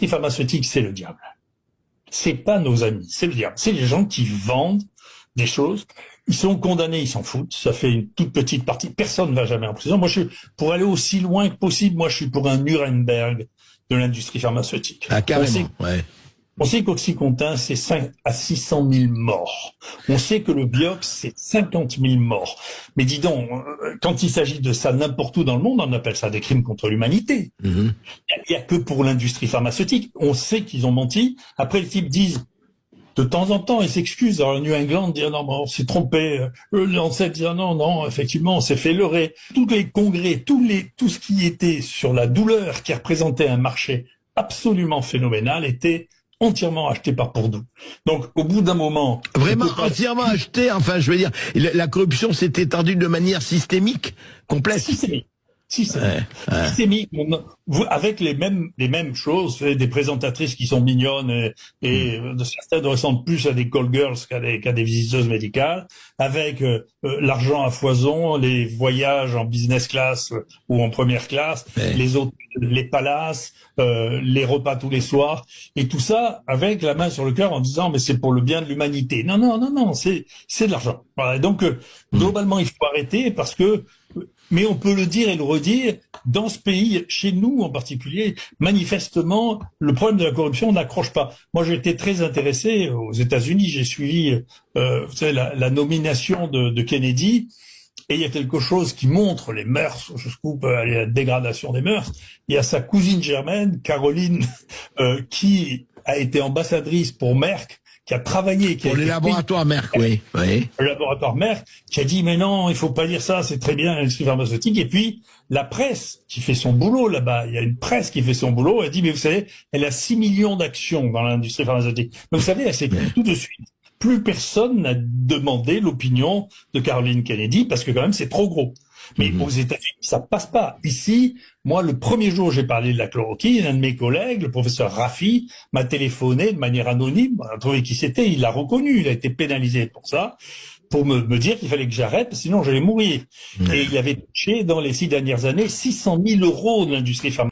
l'industrie pharmaceutique, c'est le diable. C'est pas nos amis, c'est le diable. C'est les gens qui vendent des choses. Ils sont condamnés, ils s'en foutent. Ça fait une toute petite partie. Personne ne va jamais en prison. Moi, pour aller aussi loin que possible, moi, je suis pour un Nuremberg de l'industrie pharmaceutique. Ah, carrément, ouais. On sait qu'Oxycontin, c'est 5 à 600 000 morts. On sait que le Vioxx, c'est 50 000 morts. Mais dis donc, quand il s'agit de ça n'importe où dans le monde, on appelle ça des crimes contre l'humanité. Il y a que pour l'industrie pharmaceutique. On sait qu'ils ont menti. Après, les types disent, de temps en temps, ils s'excusent. Alors, le New England dit, non, on s'est trompé. Le Lancet dit, non, effectivement, on s'est fait leurrer. Tous les congrès, tout ce qui était sur la douleur qui représentait un marché absolument phénoménal était entièrement acheté par Purdue. Donc, au bout d'un moment... Vraiment entièrement acheté, enfin, je veux dire, la corruption s'est étendue de manière systémique, complète. Systémique. Systémique, avec les mêmes choses, des présentatrices qui sont mignonnes et certaines ressemblent plus à des call girls qu'à des visiteuses médicales, avec l'argent à foison, les voyages en business class ou en première classe, les autres, les palaces, les repas tous les soirs, et tout ça avec la main sur le cœur en disant mais c'est pour le bien de l'humanité. Non, c'est de l'argent. Voilà. Donc globalement il faut arrêter parce que mais on peut le dire et le redire, dans ce pays, chez nous en particulier, manifestement, le problème de la corruption n'accroche pas. Moi, j'ai été très intéressé aux États-Unis, j'ai suivi vous savez, la nomination de Kennedy, et il y a quelque chose qui montre les mœurs, jusqu'où peut aller la dégradation des mœurs. Il y a sa cousine germaine, Caroline, qui a été ambassadrice pour Merck, qui a travaillé... Pour les laboratoires Merck, oui. Le laboratoire Merck, qui a dit, mais non, il faut pas dire ça, c'est très bien l'industrie pharmaceutique. Et puis, la presse qui fait son boulot là-bas, il y a une presse qui fait son boulot, elle dit, mais vous savez, elle a 6 millions d'actions dans l'industrie pharmaceutique. Donc, vous savez, elle s'est tout de suite. Plus personne n'a demandé l'opinion de Caroline Kennedy, parce que quand même, c'est trop gros. Mais aux États-Unis, ça passe pas. Ici, moi, le premier jour où j'ai parlé de la chloroquine, un de mes collègues, le professeur Raffi, m'a téléphoné de manière anonyme, on a trouvé qui c'était, il l'a reconnu, il a été pénalisé pour ça, pour me dire qu'il fallait que j'arrête, sinon j'allais mourir. Et il avait touché, dans les 6 dernières années, 600 000 € de l'industrie pharmaceutique.